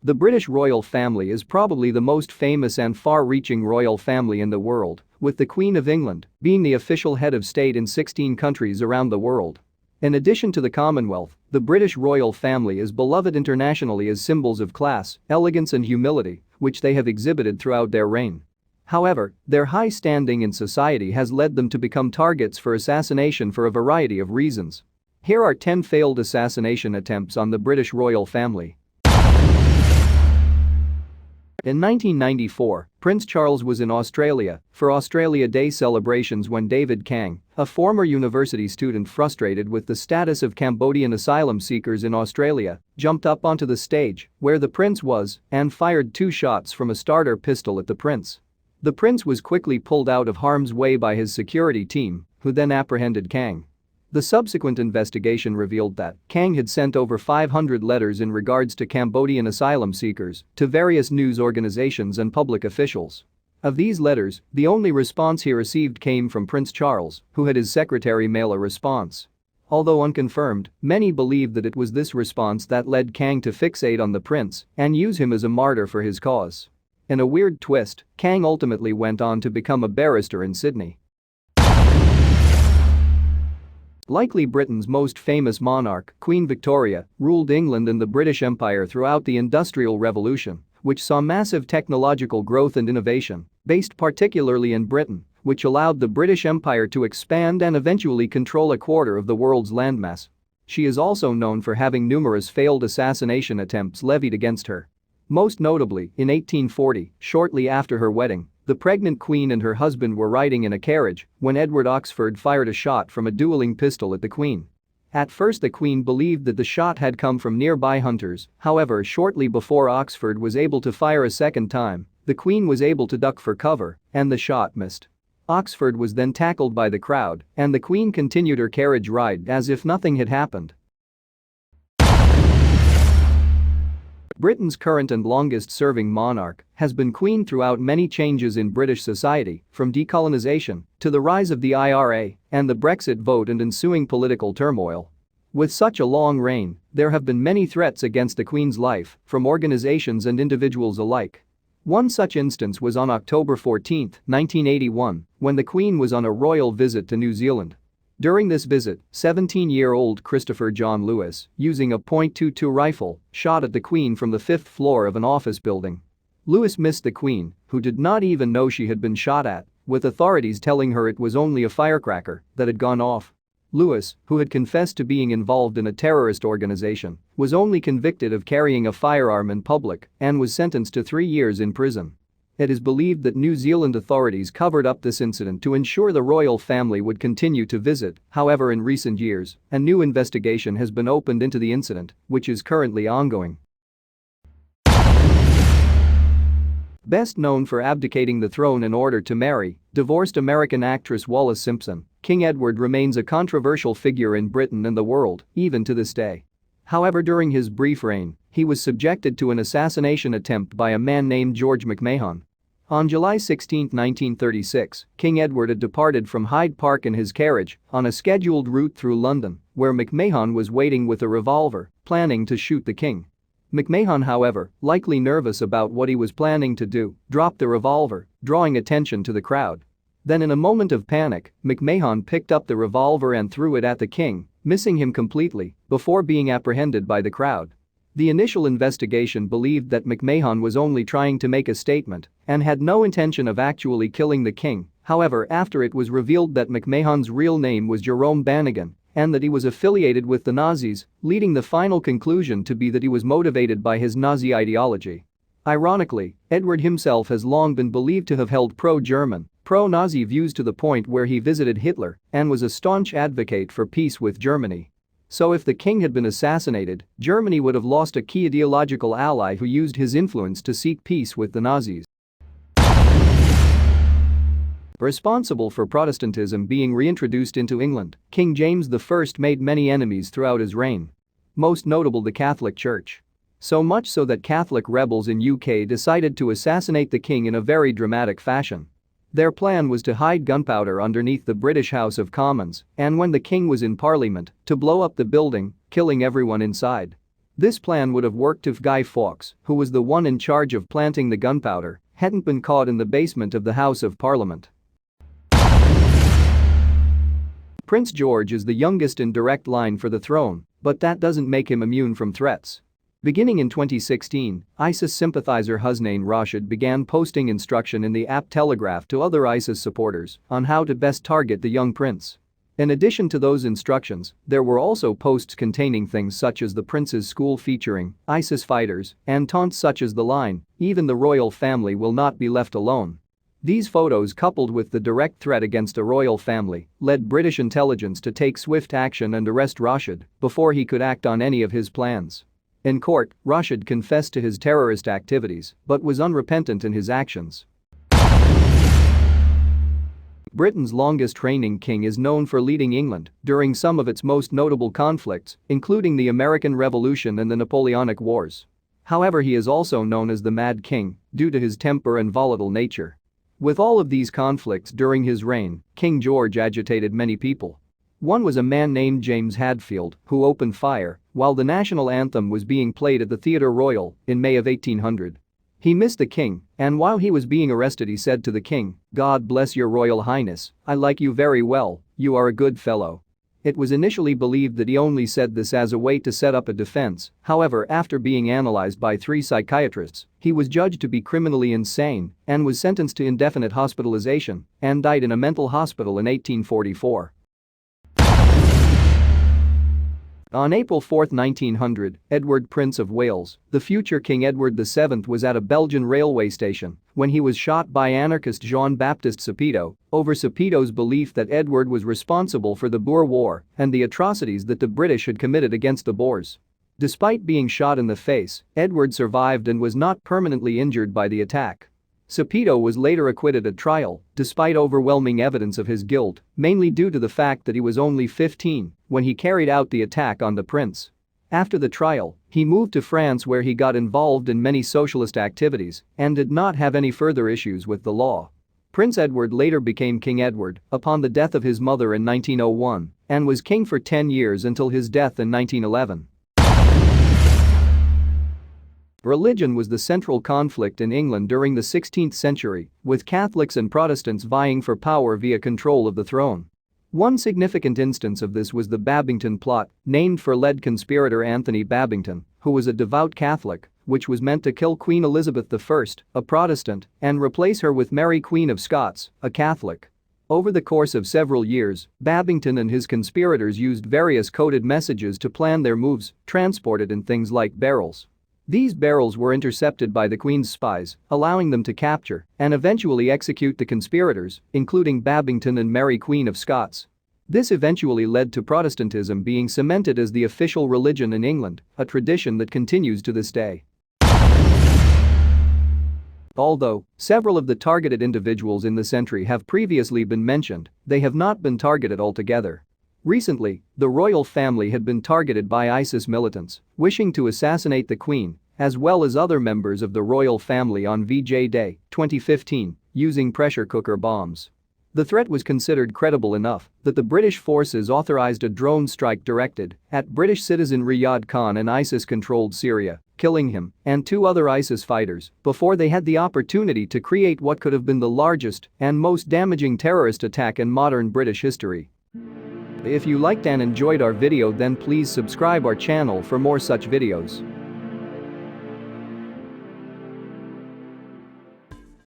The British royal family is probably the most famous and far-reaching royal family in the world, with the Queen of England being the official head of state in 16 countries around the world. In addition to the Commonwealth, the British royal family is beloved internationally as symbols of class, elegance and humility, which they have exhibited throughout their reign. However, their high standing in society has led them to become targets for assassination for a variety of reasons. Here are 10 failed assassination attempts on the British royal family. In 1994, Prince Charles was in Australia for Australia Day celebrations when David Kang, a former university student frustrated with the status of Cambodian asylum seekers in Australia, jumped up onto the stage where the prince was and fired 2 shots from a starter pistol at the prince. The prince was quickly pulled out of harm's way by his security team, who then apprehended Kang. The subsequent investigation revealed that Kang had sent over 500 letters in regards to Cambodian asylum seekers to various news organizations and public officials. Of these letters, the only response he received came from Prince Charles, who had his secretary mail a response. Although unconfirmed, many believe that it was this response that led Kang to fixate on the prince and use him as a martyr for his cause. In a weird twist, Kang ultimately went on to become a barrister in Sydney. Likely Britain's most famous monarch, Queen Victoria, ruled England and the British Empire throughout the Industrial Revolution, which saw massive technological growth and innovation, based particularly in Britain, which allowed the British Empire to expand and eventually control a quarter of the world's landmass. She is also known for having numerous failed assassination attempts levied against her. Most notably, in 1840, shortly after her wedding, the pregnant queen and her husband were riding in a carriage when Edward Oxford fired a shot from a dueling pistol at the queen. At first the queen believed that the shot had come from nearby hunters, however shortly before Oxford was able to fire a second time, the queen was able to duck for cover and the shot missed. Oxford was then tackled by the crowd and the queen continued her carriage ride as if nothing had happened. Britain's current and longest-serving monarch has been queen throughout many changes in British society, from decolonisation to the rise of the IRA and the Brexit vote and ensuing political turmoil. With such a long reign, there have been many threats against the Queen's life from organisations and individuals alike. One such instance was on October 14, 1981, when the Queen was on a royal visit to New Zealand. During this visit, 17-year-old Christopher John Lewis, using a .22 rifle, shot at the Queen from the 5th floor of an office building. Lewis missed the Queen, who did not even know she had been shot at, with authorities telling her it was only a firecracker that had gone off. Lewis, who had confessed to being involved in a terrorist organization, was only convicted of carrying a firearm in public and was sentenced to 3 years in prison. It is believed that New Zealand authorities covered up this incident to ensure the royal family would continue to visit. However, in recent years, a new investigation has been opened into the incident, which is currently ongoing. Best known for abdicating the throne in order to marry divorced American actress Wallis Simpson, King Edward remains a controversial figure in Britain and the world, even to this day. However, during his brief reign, he was subjected to an assassination attempt by a man named George McMahon. On July 16, 1936, King Edward had departed from Hyde Park in his carriage on a scheduled route through London, where McMahon was waiting with a revolver, planning to shoot the king. McMahon, however, likely nervous about what he was planning to do, dropped the revolver, drawing attention to the crowd. Then in a moment of panic, McMahon picked up the revolver and threw it at the king, missing him completely, before being apprehended by the crowd. The initial investigation believed that McMahon was only trying to make a statement and had no intention of actually killing the king. However, after it was revealed that McMahon's real name was Jerome Bannigan and that he was affiliated with the Nazis, leading the final conclusion to be that he was motivated by his Nazi ideology. Ironically, Edward himself has long been believed to have held pro-German, pro-Nazi views to the point where he visited Hitler and was a staunch advocate for peace with Germany. So if the king had been assassinated, Germany would have lost a key ideological ally who used his influence to seek peace with the Nazis. Responsible for Protestantism being reintroduced into England, King James I made many enemies throughout his reign. Most notable the Catholic Church. So much so that Catholic rebels in UK decided to assassinate the king in a very dramatic fashion. Their plan was to hide gunpowder underneath the British House of Commons and when the king was in Parliament, to blow up the building, killing everyone inside. This plan would have worked if Guy Fawkes, who was the one in charge of planting the gunpowder, hadn't been caught in the basement of the House of Parliament. Prince George is the youngest in direct line for the throne, but that doesn't make him immune from threats. Beginning in 2016, ISIS sympathizer Husnain Rashid began posting instruction in the app Telegraph to other ISIS supporters on how to best target the young prince. In addition to those instructions, there were also posts containing things such as the prince's school featuring ISIS fighters and taunts such as the line, "Even the royal family will not be left alone." These photos, coupled with the direct threat against a royal family, led British intelligence to take swift action and arrest Rashid before he could act on any of his plans. In court, Rashid confessed to his terrorist activities but was unrepentant in his actions. Britain's longest-reigning king is known for leading England during some of its most notable conflicts, including the American Revolution and the Napoleonic Wars. However, he is also known as the Mad King due to his temper and volatile nature. With all of these conflicts during his reign, King George agitated many people. One was a man named James Hadfield, who opened fire while the national anthem was being played at the Theatre Royal in May of 1800. He missed the king, and while he was being arrested he said to the king, "God bless your Royal Highness, I like you very well, you are a good fellow." It was initially believed that he only said this as a way to set up a defense. However, after being analyzed by 3 psychiatrists, he was judged to be criminally insane and was sentenced to indefinite hospitalization and died in a mental hospital in 1844. On April 4, 1900, Edward, Prince of Wales, the future King Edward VII, was at a Belgian railway station when he was shot by anarchist Jean-Baptiste Sapido over Sapido's belief that Edward was responsible for the Boer War and the atrocities that the British had committed against the Boers. Despite being shot in the face, Edward survived and was not permanently injured by the attack. Sapido was later acquitted at trial, despite overwhelming evidence of his guilt, mainly due to the fact that he was only 15 when he carried out the attack on the prince. After the trial, he moved to France where he got involved in many socialist activities and did not have any further issues with the law. Prince Edward later became King Edward upon the death of his mother in 1901 and was king for 10 years until his death in 1911. Religion was the central conflict in England during the 16th century, with Catholics and Protestants vying for power via control of the throne. One significant instance of this was the Babington Plot, named for lead conspirator Anthony Babington, who was a devout Catholic, which was meant to kill Queen Elizabeth I, a Protestant, and replace her with Mary, Queen of Scots, a Catholic. Over the course of several years, Babington and his conspirators used various coded messages to plan their moves, transported in things like barrels. These barrels were intercepted by the Queen's spies, allowing them to capture and eventually execute the conspirators, including Babington and Mary, Queen of Scots. This eventually led to Protestantism being cemented as the official religion in England, a tradition that continues to this day. Although several of the targeted individuals in the century have previously been mentioned, they have not been targeted altogether. Recently, the royal family had been targeted by ISIS militants wishing to assassinate the Queen, as well as other members of the royal family on VJ Day, 2015, using pressure cooker bombs. The threat was considered credible enough that the British forces authorized a drone strike directed at British citizen Riyad Khan in ISIS-controlled Syria, killing him and 2 other ISIS fighters before they had the opportunity to create what could have been the largest and most damaging terrorist attack in modern British history. If you liked and enjoyed our video, then please subscribe our channel for more such videos.